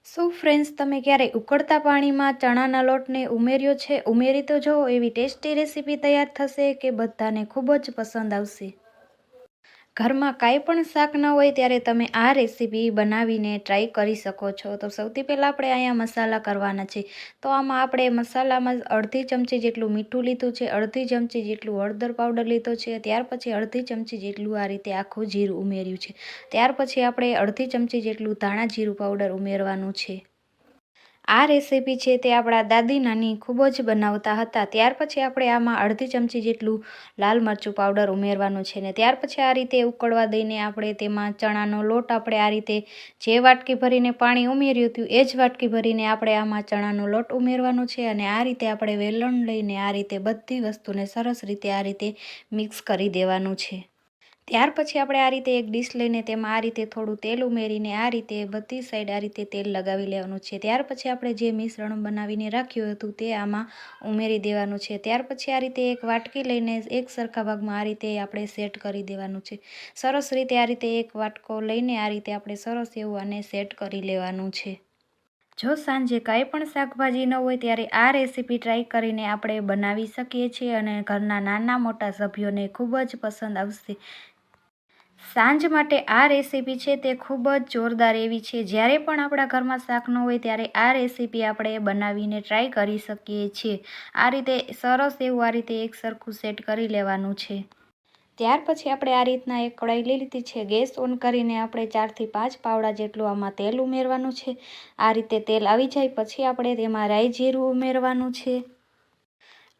શું ફ્રેન્ડ્સ, તમે ક્યારેય ઉકળતા પાણીમાં ચણાના લોટને ઉમેર્યો છે? ઉમેરી તો જુઓ, એવી ટેસ્ટી રેસીપી તૈયાર થશે કે બધાને ખૂબ જ પસંદ આવશે. ઘરમાં કાંઈ પણ શાક ન હોય ત્યારે તમે આ રેસીપી બનાવીને ટ્રાય કરી શકો છો. તો સૌથી પહેલાં આપણે અહીંયા મસાલા કરવાના છે. તો આમાં આપણે મસાલામાં અડધી ચમચી જેટલું મીઠું લીધું છે, અડધી ચમચી જેટલું હળદર પાવડર લીધો છે, ત્યાર પછી અડધી ચમચી જેટલું આ રીતે આખું જીરું ઉમેર્યું છે. ત્યાર પછી આપણે અડધી ચમચી જેટલું ધાણા જીરું પાવડર ઉમેરવાનું છે. આ રેસીપી છે તે આપણા દાદી નાની ખૂબ જ બનાવતા હતા. ત્યાર પછી આપણે આમાં અડધી ચમચી જેટલું લાલ મરચું પાવડર ઉમેરવાનું છે ને ત્યાર પછી આ રીતે ઉકળવા દઈને આપણે તેમાં ચણાનો લોટ આપણે આ રીતે જે વાટકી ભરીને પાણી ઉમેર્યું હતું એ જ વાટકી ભરીને આપણે આમાં ચણાનો લોટ ઉમેરવાનો છે અને આ રીતે આપણે વેલણ લઈને આ રીતે બધી વસ્તુને સરસ રીતે આ રીતે મિક્સ કરી દેવાનું છે. ત્યાર પછી આપણે આ રીતે એક ડીશ લઈને તેમાં આ રીતે થોડું તેલ ઉમેરીને આ રીતે બધી સાઈડ આ રીતે તેલ લગાવી લેવાનું છે. ત્યાર પછી આપણે જે મિશ્રણ બનાવીને રાખ્યું હતું તે આમાં ઉમેરી દેવાનું છે. ત્યાર પછી આ રીતે એક વાટકી લઈને એક સરખા ભાગમાં આ રીતે આપણે સેટ કરી દેવાનું છે. સરસ રીતે આ રીતે એક વાટકો લઈને આ રીતે આપણે સરસ એવું આને સેટ કરી લેવાનું છે. જો સાંજે કાંઈ પણ શાકભાજી ન હોય ત્યારે આ રેસીપી ટ્રાય કરીને આપણે બનાવી શકીએ છીએ અને ઘરના નાના મોટા સભ્યોને ખૂબ જ પસંદ આવશે. સાંજ માટે આ રેસીપી છે તે ખૂબ જ જોરદાર એવી છે. જ્યારે પણ આપણા ઘરમાં શાક ન હોય ત્યારે આ રેસીપી આપણે બનાવીને ટ્રાય કરી શકીએ છીએ. આ રીતે સરસ એવું આ રીતે એક સરખું સેટ કરી લેવાનું છે. ત્યાર પછી આપણે આ રીતના એક કઢાઈ લઈ લીધી છે. ગેસ ઓન કરીને આપણે 4 થી 5 પાવડા જેટલું આમાં તેલ ઉમેરવાનું છે. આ રીતે તેલ આવી જાય પછી આપણે તેમાં રાઈ જીરું ઉમેરવાનું છે.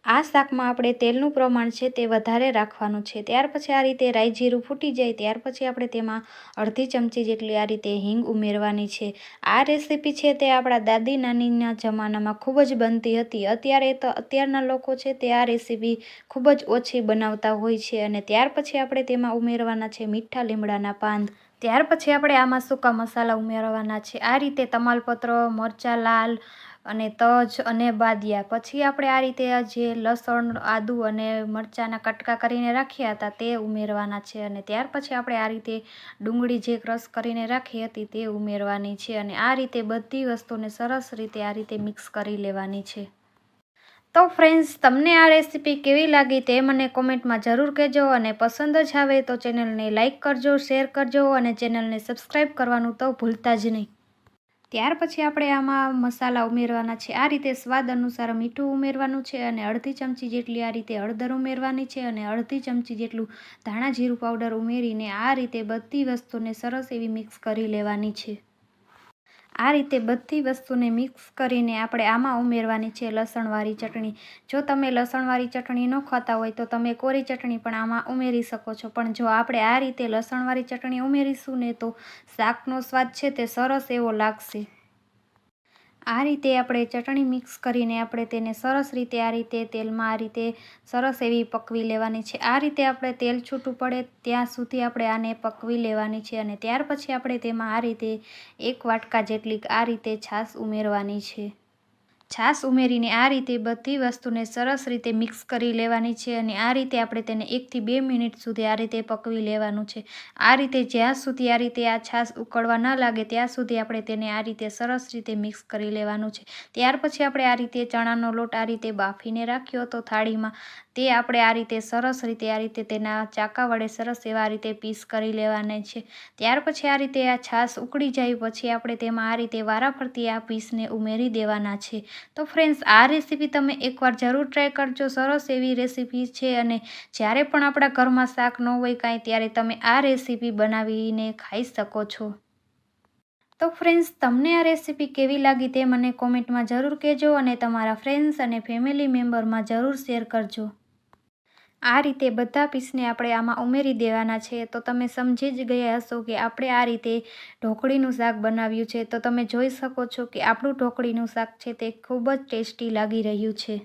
આ શાકમાં આપણે તેલનું પ્રમાણ છે તે વધારે રાખવાનું છે. ત્યાર પછી આ રીતે રાઈ જીરું ફૂટી જાય ત્યાર પછી આપણે તેમાં અડધી ચમચી જેટલી આ રીતે હિંગ ઉમેરવાની છે. આ રેસીપી છે તે આપણા દાદી નાનીના જમાનામાં ખૂબ જ બનતી હતી. અત્યારના લોકો છે તે આ રેસીપી ખૂબ જ ઓછી બનાવતા હોય છે. અને ત્યાર પછી આપણે તેમાં ઉમેરવાના છે મીઠા લીમડાના પાન. ત્યાર પછી આપણે આમાં સૂકા મસાલા ઉમેરવાના છે. આ રીતે તમાલપત્ર, મરચાં લાલ અને તજ અને બાદિયા. પછી આપણે આ રીતે જે લસણ, આદુ અને મરચાંના કટકા કરીને રાખ્યા હતા તે ઉમેરવાના છે. અને ત્યાર પછી આપણે આ રીતે ડુંગળી જે ક્રશ કરીને રાખી હતી તે ઉમેરવાની છે. અને આ રીતે બધી વસ્તુને સરસ રીતે આ રીતે મિક્સ કરી લેવાની છે. તો ફ્રેન્ડ્સ, તમને આ રેસીપી કેવી લાગી તે મને કોમેન્ટમાં જરૂર કહેજો અને પસંદ જ આવે તો ચેનલને લાઇક કરજો, શેર કરજો અને ચેનલને સબસ્ક્રાઈબ કરવાનું તો ભૂલતા જ નહીં. ત્યાર પછી આપણે આમાં મસાલા ઉમેરવાના છે. આ રીતે સ્વાદ અનુસાર મીઠું ઉમેરવાનું છે અને અડધી ચમચી જેટલી આ રીતે હળદર ઉમેરવાની છે અને અડધી ચમચી જેટલું ધાણા જીરું પાવડર ઉમેરીને આ રીતે બધી વસ્તુને સરસ એવી મિક્સ કરી લેવાની છે. આ રીતે બધી વસ્તુને મિક્સ કરીને આપણે આમાં ઉમેરવાની છે લસણવાળી ચટણી. જો તમે લસણવાળી ચટણી ન ખાતા હોય તો તમે કોરી ચટણી પણ આમાં ઉમેરી શકો છો. પણ જો આપણે આ રીતે લસણવાળી ચટણી ઉમેરીશું ને તો શાકનો સ્વાદ છે તે સરસ એવો લાગશે. આ રીતે આપણે ચટણી મિક્સ કરીને આપણે તેને સરસ રીતે આ રીતે તેલમાં આ રીતે સરસ એવી પકવી લેવાની છે. આ રીતે આપણે તેલ છૂટું પડે ત્યાં સુધી આપણે આને પકવી લેવાની છે. અને ત્યાર પછી આપણે તેમાં આ રીતે 1 વાટકા જેટલી આ રીતે છાશ ઉમેરવાની છે. છાશ ઉમેરીને આ રીતે બધી વસ્તુને સરસ રીતે મિક્સ કરી લેવાની છે. અને આ રીતે આપણે તેને 1 થી 2 મિનિટ સુધી આ રીતે પકવી લેવાનું છે. આ રીતે જ્યાં સુધી આ રીતે આ છાશ ઉકળવા ન લાગે ત્યાં સુધી આપણે તેને આ રીતે સરસ રીતે મિક્સ કરી લેવાનું છે. ત્યાર પછી આપણે આ રીતે ચણાનો લોટ આ રીતે બાફીને રાખ્યો હતો થાળીમાં તે આપણે આ રીતે સરસ રીતે આ રીતે તેના ચાકા વડે સરસ એવા આ રીતે પીસ કરી લેવાના છે. ત્યાર પછી આ રીતે આ છાશ ઉકળી જાય પછી આપણે તેમાં આ રીતે વારાફરતી આ પીસને ઉમેરી દેવાના છે. તો ફ્રેન્ડ્સ, આ રેસીપી તમે એકવાર જરૂર ટ્રાય કરજો. સરસ એવી રેસીપી છે અને જ્યારે પણ આપણા ઘરમાં શાક ન હોય કાંઈ ત્યારે તમે આ રેસીપી બનાવીને ખાઈ શકો છો. તો ફ્રેન્ડ્સ, તમને આ રેસીપી કેવી લાગી તે મને કોમેન્ટમાં જરૂર કહેજો અને તમારા ફ્રેન્ડ્સ અને ફેમિલી મેમ્બરમાં જરૂર શેર કરજો. આ રીતે બધા પીસને આપણે આમાં ઉમેરી દેવાના છે. તો તમે સમજી જ ગયા હશો કે આપણે આ રીતે ઢોકળીનું શાક બનાવ્યું છે. તો તમે જોઈ શકો છો કે આપણું ઢોકળીનું શાક છે તે ખૂબ જ ટેસ્ટી લાગી રહ્યું છે.